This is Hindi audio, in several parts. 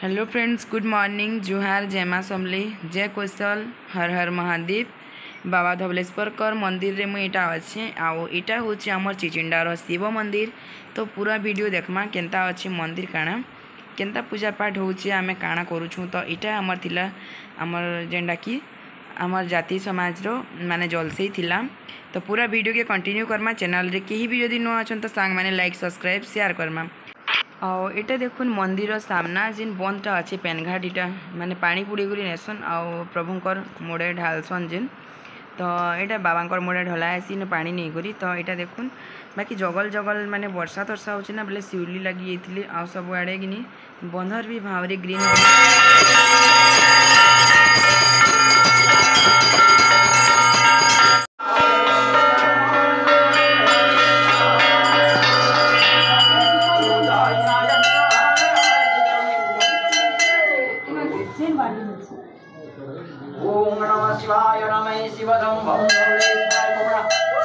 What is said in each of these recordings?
हेलो फ्रेंड्स, गुड मॉर्निंग, जुहार, जय माँ समली, जय कौशल, हर हर महादेव। बाबा धवलेश्वर मंदिर रे मुई इटा अच्छे आउ इटा हूँ आमर चिचिंडार शिव मंदिर। तो पूरा वीडियो देखमा केंता अच्छे मंदिर काना केंता पूजा पाठ होचे आमे काना करूछू। तो इटा आमर थिला आमर जेंडा कि आमर जाति समाज रो माने जलसे थिला। तो पूरा वीडियो के कंटिन्यू करमा। चैनल रे केही भी यदि नुआ अछन तो सांग माने लाइक सब्सक्राइब शेयर करमा। और इटा देखुन मंदिर सामना जिन बंदटा अच्छे पेनघाट इटा माने पानी पुड़ी गुरी नेसन आउ प्रभुंकर मुड़े ढालसन जिन। तो यहाँ बाबांकर मुड़े ढला आसी न पानी नहीं करी। तो यहाँ देखुन बाकी जगल जगल माने वर्षा तर्षा होचे ना बोले शिवली लगी जाइए आउ सब आड़े कि बंधर भी भावरे ग्रीन ओम नमः शिवाय नमः शिवशंभं शिवाय नमः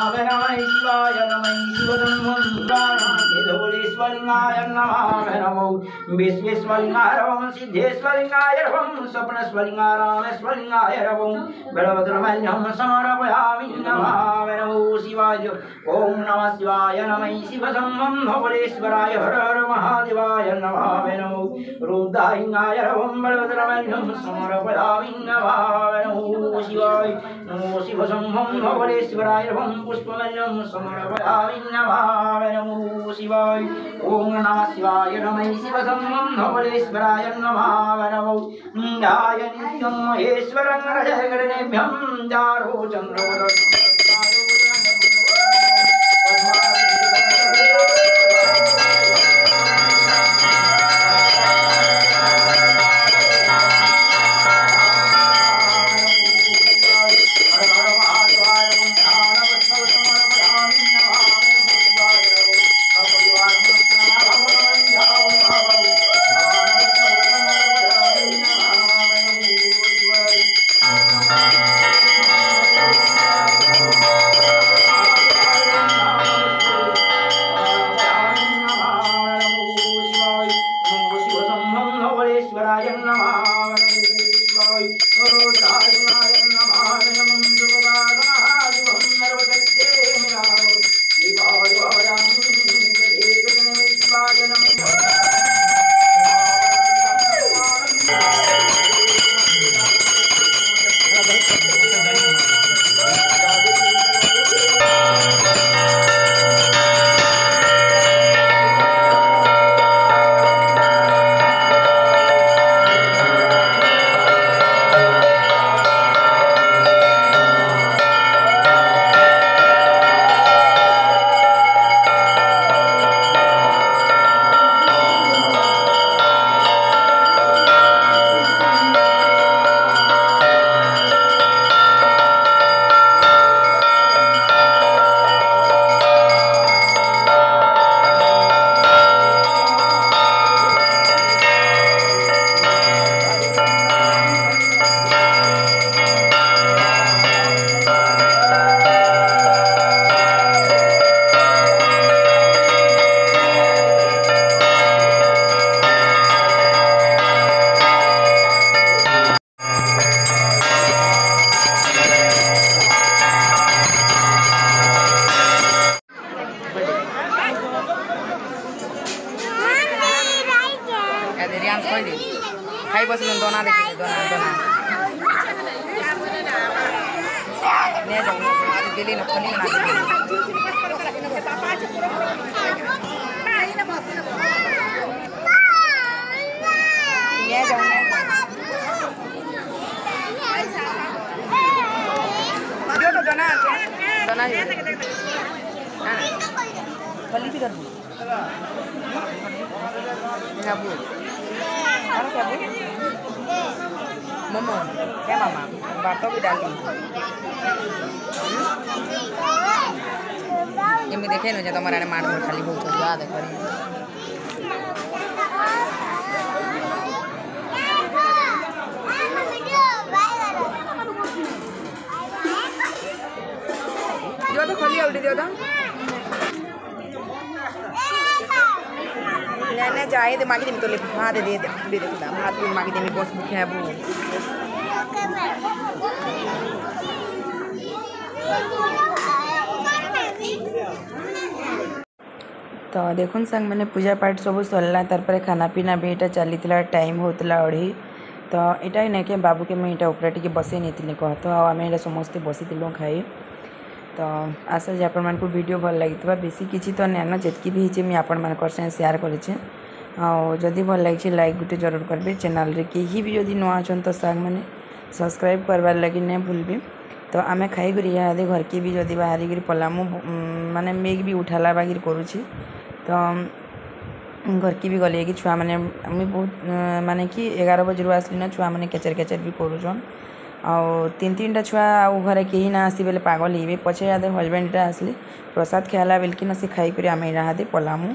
देवाय नमः शिवाय नमः शिवलिंगाय नमः नमो विश्वेश्वलिंगाय नमः सिद्धेश्वलिंगाय नमः स्वप्नस्वलिंगाय रामेश्वलिंगाय नमः बलभद्रमल्यं समर्पयामि नमः नमो शिवाय। ओम नमः शिवाय नमः शिवशंभं भवलेश्वराय हर हर महादेवाय नमः नमो रुद्राय नमः बलभद्रमल्यं समर्पयामि नमः नमो शिवाय। नमो शिवशंभं भवलेश्वराय नमः पुष्पमल्यं समर्पयामि नमः नमो शिवाय। ओम नमः शिवाय नमः शिवशंभं भवलेश्वराय नमः नमो ध्याय नित्यं महेश्वरं रजगणेभ्यं जारो चन्द्रो रुद्राय नमः शिवाय रुद्राय नमः नमः सुभगानादिवं नर्वदत्ते मिलावो शिवाय वदामि एकजनमे शिवाय नमः खाई बसलुन दोना देखिए दोना दोना ले जाओ आज दिल्ली न खनी ना ले जाओ जो तो दोना दोना पल्ली भी कर दो ngabu harus ya bu momo ya mama bapak udah एमि देखे न तुम्हारा ने मार खाली बहुत याद है करी जो तो खोली उल्टी दियो तो ने जाए दे मागी दे तो ले भात दे दे भात भी मागी दे बस भूखे है वो तो देखुन संग मैंने पूजा पाठ सब सरला तार खाना पीना भी यहाँ चली टाइम होता 2:30 तो यहाँ नहीं कि बाबू के मुझे ऊपर टी बसई नहीं कह तो आम यहाँ समस्ते बसी खाई तो आशा जे आपण मानकु वीडियो भल लगी बेसी किसी तो नान जितकी भी होचे मुझे आपण मानकर शेयर करें जदि भल लगी लाइक गुटे जरूर करेंगे चैनल रे कहीं भी जदि नुआ अच्छा तो साग मैंने सब्सक्राइब करवार लगी नहीं भूलबे तो आम खाई इहादे घर के भी जदि बाहरी पलामु माने मेघ भी उठाला बागिर करुँची तो घर की भी गले कि छुआ मैंने बहुत माने कि 11 बजे आसली ना छुआ मैंने केचर केचर भी करुचन आउ 3-3टा छुआ आउ घरे कहीं ना आसी बेले पागल हे पछे याद हजबैंडटा आसले प्रसाद खाला बेलकिन से खाई आम इहादे पलामु।